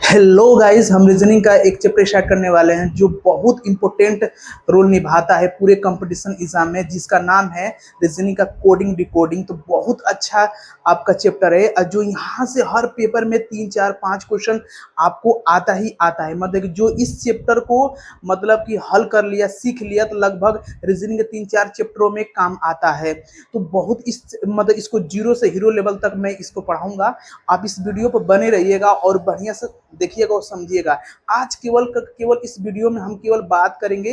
Hello guys, हम reasoning का एक चैप्टर स्टार्ट करने वाले हैं जो बहुत इंपॉर्टेंट रोल निभाता है पूरे कंपटीशन एग्जाम में, जिसका नाम है रीजनिंग का कोडिंग डिकोडिंग। तो बहुत अच्छा आपका चैप्टर है और जो यहाँ से हर पेपर में 3 4 5 क्वेश्चन आपको आता ही आता है। मतलब कि जो इस चैप्टर को मतलब कि हल कर लिया, सीख लिया, तो लगभग रीजनिंग के 3 4 चैप्टरों में काम आता है। तो बहुत इस मतलब इसको जीरो से हीरो लेवल तक मैं इसको पढ़ाऊंगा। आप इस वीडियो पर बने रहिएगा और बढ़िया से देखिएगा और समझिएगा। आज केवल इस वीडियो में हम केवल बात करेंगे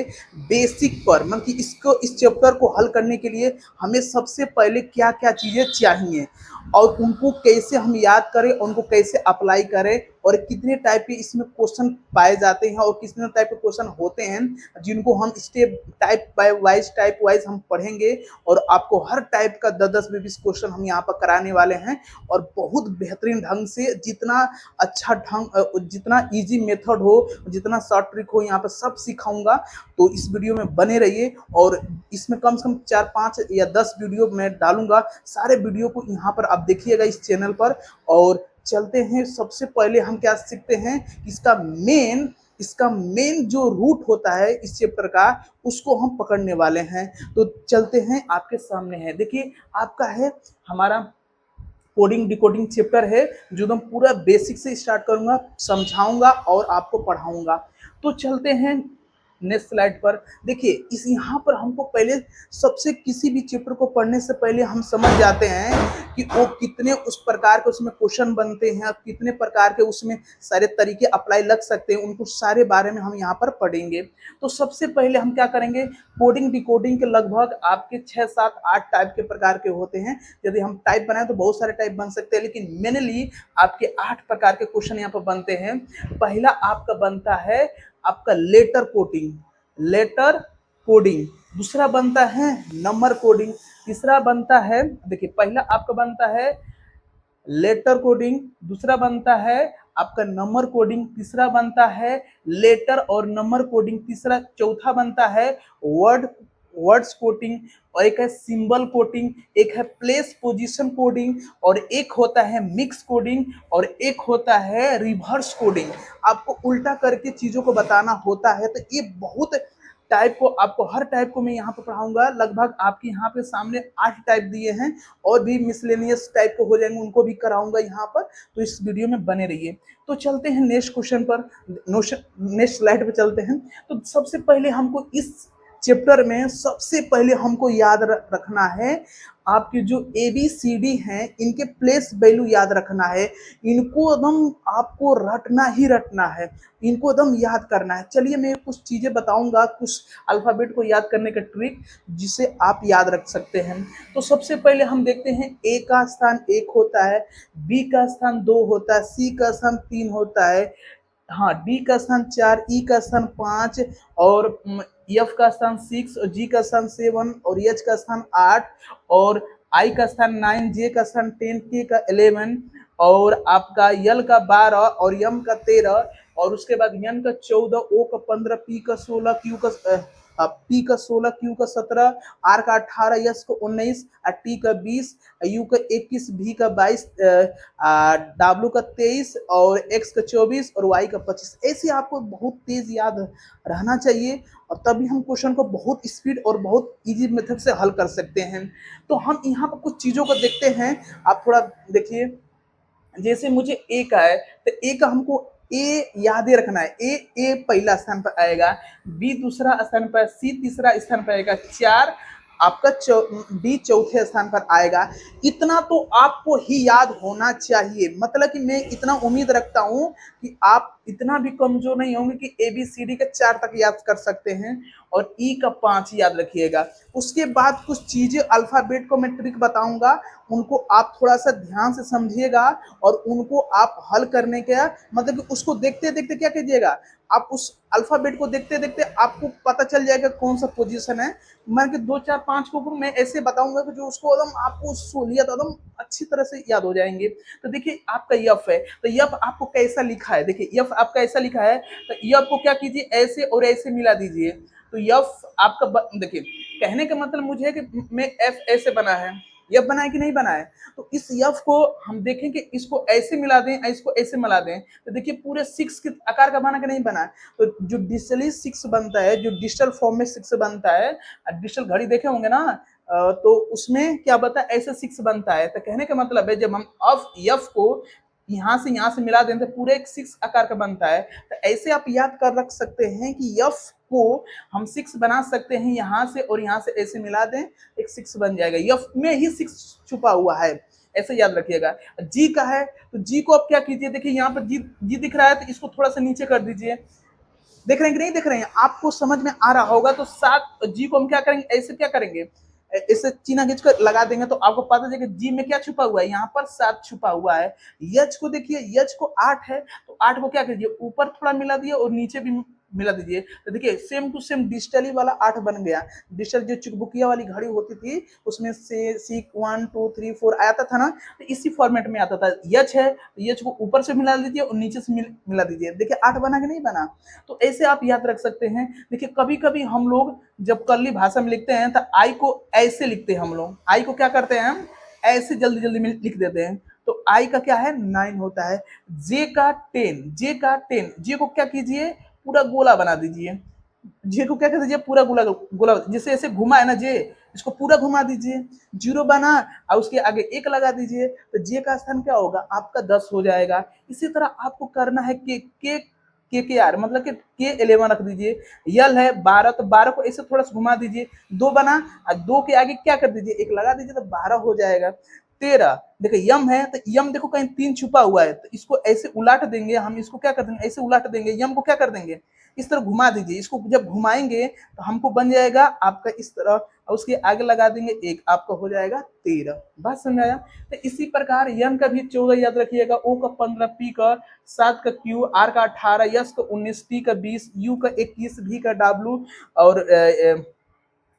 बेसिक पर, मतलब कि इसको इस चैप्टर को हल करने के लिए हमें सबसे पहले क्या क्या चीज़ें चाहिए और उनको कैसे हम याद करें और उनको कैसे अप्लाई करें और कितने टाइप के इसमें क्वेश्चन पाए जाते हैं और कितने टाइप के क्वेश्चन होते हैं, जिनको हम स्टेप टाइप वाइज हम पढ़ेंगे। और आपको हर टाइप का 10 10 20 क्वेश्चन हम यहाँ पर कराने वाले हैं और बहुत बेहतरीन ढंग से, जितना अच्छा ढंग, जितना इजी मेथड हो, जितना शॉर्ट ट्रिक हो, यहाँ पर सब सिखाऊंगा। तो इस वीडियो में बने रहिए और इसमें कम से कम 4 5 या 10 वीडियो मैं डालूंगा। सारे वीडियो को यहाँ पर आप देखिएगा इस चैनल पर। और चलते हैं, सबसे पहले हम क्या सीखते हैं, इसका मेन जो रूट होता है इस चैप्टर का, उसको हम पकड़ने वाले हैं। तो चलते हैं, आपके सामने है, देखिए आपका है हमारा कोडिंग डिकोडिंग चैप्टर है, जो एकदम पूरा बेसिक से स्टार्ट करूंगा, समझाऊंगा और आपको पढ़ाऊंगा। तो चलते हैं नेक्स्ट स्लाइड पर। देखिए इस यहाँ पर हमको पहले सबसे किसी भी चैप्टर को पढ़ने से पहले हम समझ जाते हैं कि वो कितने उस प्रकार के उसमें क्वेश्चन बनते हैं, कितने प्रकार के उसमें सारे तरीके अप्लाई लग सकते हैं, उनको सारे बारे में हम यहाँ पर पढ़ेंगे। तो सबसे पहले हम क्या करेंगे, कोडिंग डिकोडिंग के लगभग आपके 6 7 8 टाइप के प्रकार के होते हैं। यदि हम टाइप बनाए तो बहुत सारे टाइप बन सकते हैं, लेकिन मेनली आपके 8 प्रकार के क्वेश्चन यहाँ पर बनते हैं। पहला आपका बनता है आपका लेटर कोडिंग, दूसरा बनता है नंबर कोडिंग, तीसरा बनता है, देखिए पहला आपका बनता है लेटर कोडिंग, दूसरा बनता है आपका नंबर कोडिंग, तीसरा बनता है लेटर और नंबर कोडिंग, तीसरा चौथा बनता है वर्ड्स कोडिंग, और एक है सिंबल कोडिंग, एक है प्लेस पोजीशन कोडिंग, और एक होता है मिक्स कोडिंग, और एक होता है रिवर्स कोडिंग। आपको उल्टा करके चीजों को बताना होता है। तो ये बहुत टाइप को, आपको हर टाइप को मैं यहाँ पर पढ़ाऊंगा। लगभग आपके यहाँ पे सामने 8 टाइप दिए हैं और भी मिसलेनियस टाइप को हो जाएंगे, उनको भी कराऊंगा यहाँ पर। तो इस वीडियो में बने रहिए। तो चलते हैं नेक्स्ट क्वेश्चन पर, नेक्स्ट स्लाइड पर चलते हैं। तो सबसे पहले हमको इस चैप्टर में सबसे पहले हमको याद रखना है, आपके जो ABCD हैं इनके प्लेस वैल्यू याद रखना है। इनको एकदम आपको रटना ही रटना है, इनको एकदम याद करना है। चलिए मैं कुछ चीजें बताऊंगा, कुछ अल्फाबेट को याद करने का ट्रिक जिसे आप याद रख सकते हैं। तो सबसे पहले हम देखते हैं, A का स्थान 1 होता है, B का स्थान 2 होता है, C का स्थान 3 होता है, हाँ, डी का स्थान 4, ई का स्थान 5, और एफ का स्थान 6, और जी का स्थान 7, और एच का स्थान 8, और आई का स्थान 9, जे का स्थान 10, के का 11, और आपका यल का 12, और यम का 13, और उसके बाद एन का 14, ओ का 15, पी का 16, क्यू का पी का 16, क्यू का 17, आर का 18, एस का 19, टी का 20, यू का 21, भी का 22, डब्ल्यू का 23, और एक्स का 24, और वाई का 25। ऐसे आपको बहुत तेज याद रहना चाहिए और तभी हम क्वेश्चन को बहुत स्पीड और बहुत इजी मेथड से हल कर सकते हैं। तो हम यहाँ पर कुछ चीजों को देखते हैं, आप थोड़ा देखिए। जैसे मुझे ए का है, तो ए का हमको ए याद ही रखना है। ए पहला स्थान पर आएगा, बी दूसरा स्थान पर, सी तीसरा स्थान पर आएगा, 4 आपका डी चौथे स्थान पर आएगा। इतना तो आपको ही याद होना चाहिए। मतलब कि मैं इतना उम्मीद रखता हूं कि आप इतना भी कमजोर नहीं होंगे कि ABCD का 4 तक याद कर सकते हैं और ई का 5 याद रखिएगा। उसके बाद कुछ चीजें अल्फाबेट को मैं ट्रिक बताऊंगा, उनको आप थोड़ा सा ध्यान से समझिएगा और उनको आप हल करने का, मतलब कि उसको देखते देखते क्या कीजिएगा, आप उस अल्फाबेट को देखते देखते आपको पता चल जाएगा कौन सा पोजीशन है। मैं कि 2 4 5 को मैं ऐसे बताऊंगा कि जो उसको एकदम आपको सहूलियत एकदम अच्छी तरह से याद हो जाएंगे। तो देखिए आपका यफ है, तो यफ आपको कैसा लिखा है, देखिए यफ आपका ऐसा लिखा है, तो यफ को क्या कीजिए, ऐसे और ऐसे मिला दीजिए। तो यफ आपका देखिए, कहने का मतलब मुझे है कि मैं एफ ऐसे बना है, एफ बना है कि नहीं बना है। तो इस एफ को हम देखें कि इसको ऐसे मिला दें, इसको ऐसे मिला दें, तो देखिए पूरे 6 के आकार का बना कि नहीं बना है। तो जो डिजिटली 6 बनता है, जो डिजिटल फॉर्म में 6 बनता है, डिजिटल घड़ी देखे होंगे ना, तो उसमें क्या बता ऐसे 6 बनता है। तो कहने का मतलब है जब हम एफ को यहाँ से मिला दें तो पूरे एक 6 आकार का बनता है। तो ऐसे आप याद कर रख सकते हैं कि एफ को हम 6 बना सकते हैं, यहाँ से और यहाँ से ऐसे मिला दें, एक 6 बन जाएगा। एफ में ही 6 छुपा हुआ है, ऐसे याद रखिएगा। जी का है तो जी को आप क्या कीजिए, देखिए यहाँ पर जी जी दिख रहा है तो इसको थोड़ा सा नीचे कर दीजिए। देख रहे हैं कि नहीं देख रहे हैं, आपको समझ में आ रहा होगा। तो 7 जी को हम क्या करेंगे, ऐसे क्या करेंगे, इसे चीना खींच कर लगा देंगे तो आपको पता चलेगा जी में क्या छुपा हुआ है, यहाँ पर 7 छुपा हुआ है। यच को देखिए, यच को 8 है तो 8 को क्या कीजिए, ऊपर थोड़ा मिला दिए और नीचे भी मिला दीजिए। तो देखिए सेम टू सेम डिजिटली वाला 8 बन गया। डिजिटल जो चुकबुकिया वाली घड़ी होती थी उसमें से सीक 1 2 3 4 आता था ना, तो इसी फॉर्मेट में आता था। यच है तो यच को ऊपर से मिला दीजिए और नीचे से मिला दीजिए। देखिए 8 बना कि नहीं बना। तो ऐसे आप याद रख सकते हैं। देखिए कभी कभी हम लोग जब कर्ली भाषा में लिखते हैं तो आई को ऐसे लिखते हैं, हम लोग आई को क्या करते हैं, हम ऐसे जल्दी जल्दी में लिख देते हैं। तो आई का क्या है 9 होता है। जे का 10, जे का 10, जे को क्या कीजिए पूरा गोला बना दीजिए। जे को क्या कर दीजिए पूरा गोला गोला, जैसे ऐसे घुमा है ना जे, इसको पूरा घुमा दीजिए। 0 बना और उसके आगे 1 लगा दीजिए तो जे का स्थान क्या होगा आपका 10 हो जाएगा। इसी तरह आपको करना है के आर मतलब के 11 रख दीजिए। यल है 12 तो 12 को ऐसे थोड़ा सा घुमा दीजिए। 2 बना और 2 के आगे क्या कर दीजिए 1 लगा दीजिए तो 12 हो जाएगा। 13 देखो यम है तो यम देखो कहीं 3 छुपा हुआ है तो इसको ऐसे उलाट देंगे हम, इसको क्या कर देंगे ऐसे उलाट देंगे। यम को क्या कर देंगे इस तरह घुमा दीजिए। इसको जब घुमाएंगे तो हमको बन जाएगा आपका इस तरह और उसके आगे लगा देंगे 1, आपका हो जाएगा 13। बात समझाया। तो इसी प्रकार यन का भी 14 याद रखिएगा, ओ का 15, पी का 7 का क्यू, आर का 18, यस का 19, टी का 20, यू का 21, भी का डब्लू और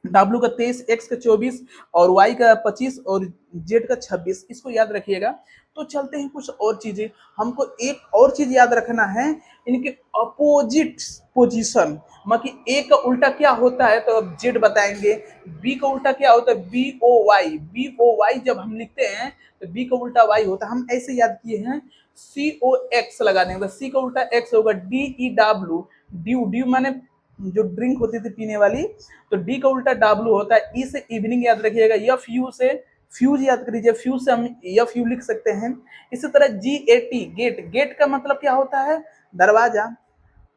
डब्लू का 23, एक्स का 24 और वाई का 25 और जेड का 26। इसको याद रखिएगा। तो चलते हैं कुछ और चीजें। हमको एक और चीज याद रखना है, इनके अपोजिट पोजीशन। मतलब ए का उल्टा क्या होता है तो अब जेड बताएंगे। बी का उल्टा क्या होता है B O Y, B O Y जब हम लिखते हैं तो बी का उल्टा वाई होता है। हम ऐसे याद किए हैं सी ओ एक्स लगा देंगे, सी का उल्टा एक्स होगा D E W, due due माने जो ड्रिंक होती थी पीने वाली, तो डी का उल्टा डब्ल्यू होता है। ई से इवनिंग याद रखिएगा, एफ यू से फ्यूज याद करिए, फ्यूज से हम एफ यू लिख सकते हैं। इसी तरह जी ए टी गेट, गेट का मतलब क्या होता है दरवाजा,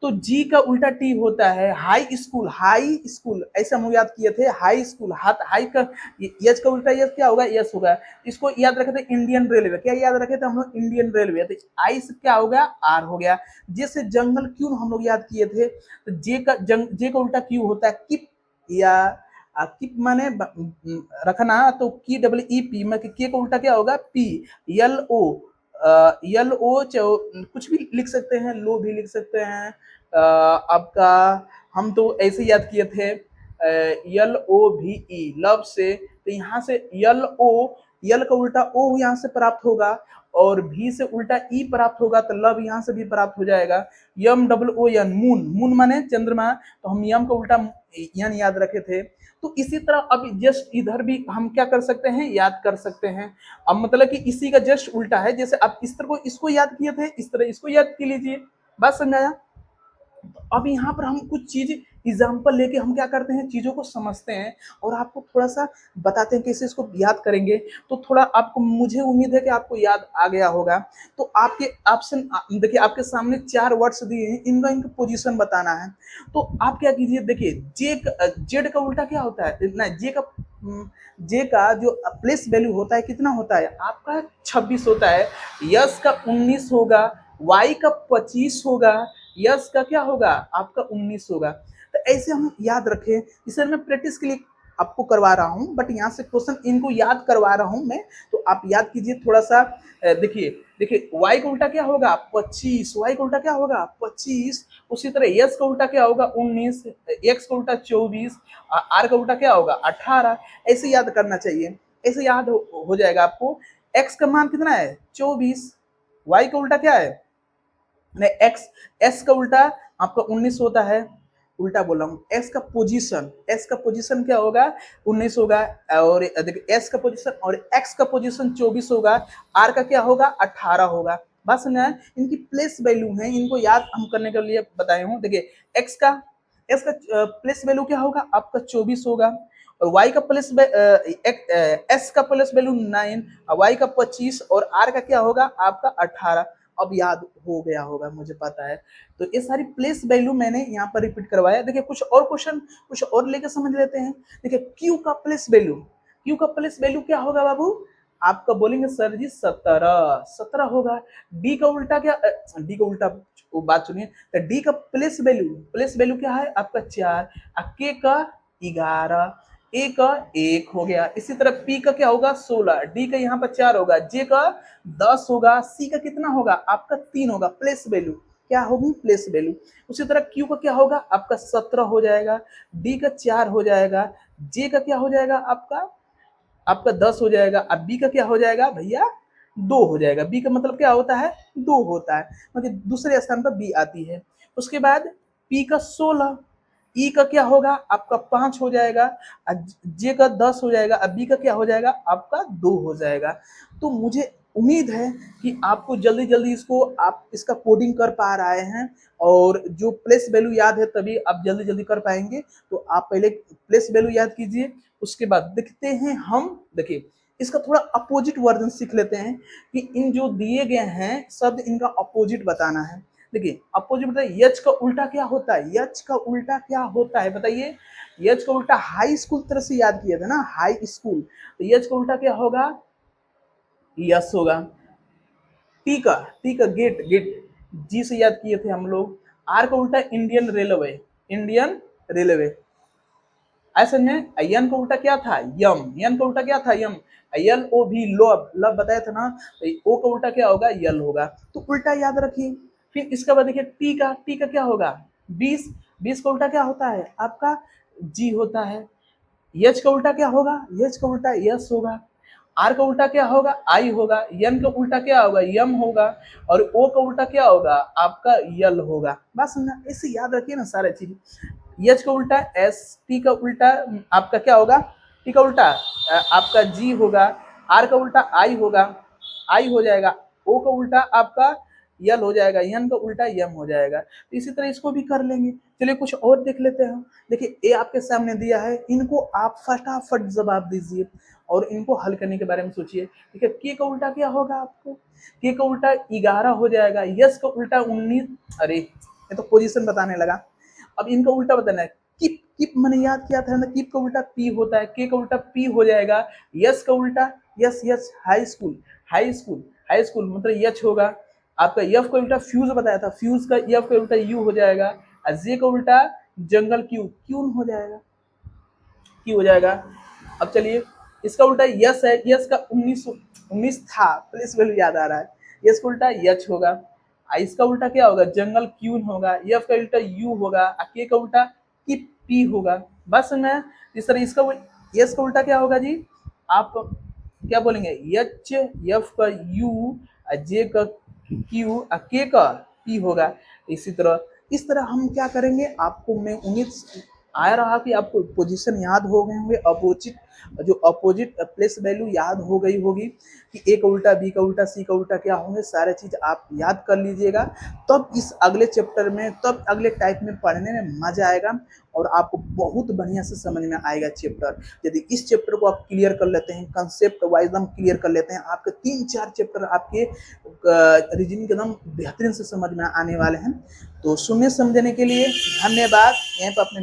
तो जी का उल्टा टी होता है हाई स्कूल, हाई स्कूल ऐसे हम याद किए थे हाई स्कूल। हाथ हाई का यच का उल्टा यस क्या होगा यस होगा। इसको याद रखे थे इंडियन रेलवे, क्या याद रखे थे हम लोग इंडियन रेलवे। तो आई से क्या हो गया आर हो गया। जैसे जंगल क्यों हम लोग याद किए थे, तो जे का उल्टा क्यों होता है किप, या किप माने रखना, तो की डब्ल्यू ई पी में के का उल्टा क्या होगा पी, यल ओ, यल ओ कुछ भी लिख सकते हैं, लो भी लिख सकते हैं। आपका हम तो ऐसे याद किए थे यल ओ भी ई लव से, तो यहाँ से यल ओ, यल का उल्टा ओ यहाँ से प्राप्त होगा और भी से उल्टा ई प्राप्त होगा तो लव यहाँ से भी प्राप्त हो जाएगा। M double O N moon, moon माने चंद्रमा, तो हम यम का उल्टा यन याद रखे थे। तो इसी तरह अब जस्ट इधर भी हम क्या कर सकते हैं याद कर सकते हैं। अब मतलब कि इसी का जस्ट उल्टा है, जैसे आप इस तरह को इसको याद किए थे इस तरह इसको याद कर लीजिए। बात समझाया। अब यहाँ पर हम कुछ चीज एग्जाम्पल लेके हम क्या करते हैं चीजों को समझते हैं और आपको थोड़ा सा बताते हैं कैसे इसको याद करेंगे। तो थोड़ा आपको, मुझे उम्मीद है कि आपको याद आ गया होगा। तो आपके ऑप्शन देखिए आपके सामने 4 वर्ड्स दिए हैं, इनका पोजीशन बताना है। तो आप क्या कीजिए, देखिए जेड का उल्टा क्या होता है ना, जे का जो प्लेस वैल्यू होता है कितना होता है आपका 26 होता है। यस का 19 होगा, वाई का 25 होगा, यस का क्या होगा आपका 19 होगा। तो ऐसे हम याद रखें। इसे मैं प्रैक्टिस के लिए आपको करवा रहा हूं, बट यहाँ से क्वेश्चन इनको याद करवा रहा हूं मैं, तो आप याद कीजिए थोड़ा सा। देखिए देखिए वाई का उल्टा क्या होगा 25, वाई का उल्टा क्या होगा 25। उसी तरह यस का उल्टा क्या होगा 19, एक्स का उल्टा 24, आर का उल्टा क्या होगा 18। ऐसे याद करना चाहिए, ऐसे याद हो जाएगा आपको। एक्स का मान कितना है 24, वाई का उल्टा क्या है एक्स, एस का उल्टा आपका 19 होता है। उल्टा बोल रहा हूँ, एक्स का पोजीशन क्या होगा 19 होगा, और देखिए एस का पोजीशन और एक्स का पोजीशन 24 होगा, आर का क्या होगा 18 होगा। बस ना, इनकी प्लेस वैल्यू है, इनको याद हम करने के लिए बताए हूँ। देखिए एक्स का प्लेस वैल्यू क्या होगा आपका 24 होगा, और वाई का प्लेस एस का प्लेस वैल्यू 9, वाई का 25 और आर का क्या होगा आपका 18। अब याद हो गया होगा, मुझे पता है। तो ये सारी प्लेस वैल्यू मैंने यहाँ पर रिपीट करवाया। देखिए कुछ और क्वेश्चन कुछ और लेकर समझ लेते हैं। देखिए क्यू का प्लेस वैल्यू क्या होगा बाबू, आपका बोलेंगे सर जी 17 होगा। डी का उल्टा क्या, डी का उल्टा वो बात सुनिए, तो डी का प्लेस वैल्यू क्या है आपका 4, के का 11, ए का 1 हो गया। इसी तरह पी का क्या होगा 16, डी का यहाँ पर 4 होगा, जे का 10 होगा, सी का कितना होगा आपका 3 होगा। प्लेस वैल्यू क्या होगी, प्लेस वैल्यू। उसी तरह क्यू का क्या होगा आपका 17 हो जाएगा, डी का 4 हो जाएगा, जे का क्या हो जाएगा आपका 10 हो जाएगा, अब बी का क्या हो जाएगा भैया 2 हो जाएगा। बी का मतलब क्या होता है 2 होता है, मतलब दूसरे स्थान पर बी आती है। उसके बाद पी का 16, ई का क्या होगा आपका 5 हो जाएगा, जे का 10 हो जाएगा, अब बी का क्या हो जाएगा आपका 2 हो जाएगा। तो मुझे उम्मीद है कि आपको जल्दी जल्दी आप इसका कोडिंग कर पा रहे हैं, और जो प्लेस वैल्यू याद है तभी आप जल्दी जल्दी कर पाएंगे। तो आप पहले प्लेस वैल्यू याद कीजिए, उसके बाद देखते हैं हम। देखिए इसका थोड़ा अपोजिट वर्जन सीख लेते हैं कि इन जो दिए गए हैं शब्द इनका अपोजिट बताना है। देखिए अपोजिट बताइए, यच का उल्टा क्या होता है, यच का उल्टा क्या होता है बताइए। यच का उल्टा हाई स्कूल तरह से याद किया था ना, हाई स्कूल, तो यच का उल्टा क्या होगा यस होगा। टी का गेट जी से याद किए थे हम लोग। आर का उल्टा इंडियन रेलवे। ऐसे में यन का उल्टा क्या था यन का उल्टा क्या था यम, यल ओ भी लव बताया था ना, तो ओ का उल्टा क्या होगा यल होगा। तो उल्टा याद रखिए। फिर इसके बाद देखिए टी का क्या होगा 20 का उल्टा क्या होता है आपका जी होता है। यच का उल्टा क्या होगा, यच का उल्टा यस होगा। आर का उल्टा क्या होगा आई होगा, एन का उल्टा क्या होगा यम होगा, और ओ का उल्टा क्या होगा आपका यल होगा। बस ना इसे याद रखिए ना सारे चीज। एच का उल्टा एस, टी का उल्टा आपका क्या होगा, टी का उल्टा आपका जी होगा, आर का उल्टा आई होगा, आई हो जाएगा, ओ का उल्टा आपका यल हो जाएगा, एन का उल्टा यम हो जाएगा। तो इसी तरह इसको भी कर लेंगे। चलिए कुछ और देख लेते हैं। देखिए ए आपके सामने दिया है, इनको आप फटाफट जवाब दीजिए और इनको हल करने के बारे में सोचिए। ठीक है, के का उल्टा क्या होगा आपको, के का उल्टा 11 हो जाएगा, यस का उल्टा 19, अरे ये तो पोजीशन बताने लगा। अब इनका उल्टा बताना है, किप मैंने याद किया था ना, किप का उल्टा पी होता है, के का उल्टा पी हो जाएगा, यस का उल्टा यस हाई स्कूल मतलब यच होगा। आपका यफ का उल्टा फ्यूज बताया था, फ्यूज का यफ का उल्टा यू हो जाएगा, और जे का उल्टा जंगल क्यून हो जाएगा, क्यू हो जाएगा। अब चलिए इसका उल्टा यस है, यस का 19 था, प्लेस वैल्यू याद आ रहा है, यस का उल्टा यच होगा। इसका उल्टा क्या होगा जंगल क्यून होगा, यफ का उल्टा यू होगा, के का उल्टा की पी होगा। बस में इस तरह इसका यस का उल्टा क्या होगा जी, आप क्या बोलेंगे यच, यफ का यू, जे का क्यू, के का पी होगा। इस तरह हम क्या करेंगे, आपको मैं उम्मीद आ रहा कि आपको पोजीशन याद हो गए होंगे, अपोजिट प्लेस वैल्यू याद हो गई होगी कि ए का उल्टा बी का उल्टा सी का उल्टा क्या होंगे, सारे चीज आप याद कर लीजिएगा। तब इस अगले चैप्टर में, तब अगले टाइप में पढ़ने में मजा आएगा और आपको बहुत बढ़िया से समझ में आएगा चैप्टर। यदि इस चैप्टर को आप क्लियर कर लेते हैं, कंसेप्ट वाइज एकदम क्लियर कर लेते हैं, आपके 3-4 चैप्टर आपके रीजनिंग एकदम बेहतरीन से समझ में आने वाले हैं। तो सुनने समझने के लिए धन्यवाद। यहाँ पर अपने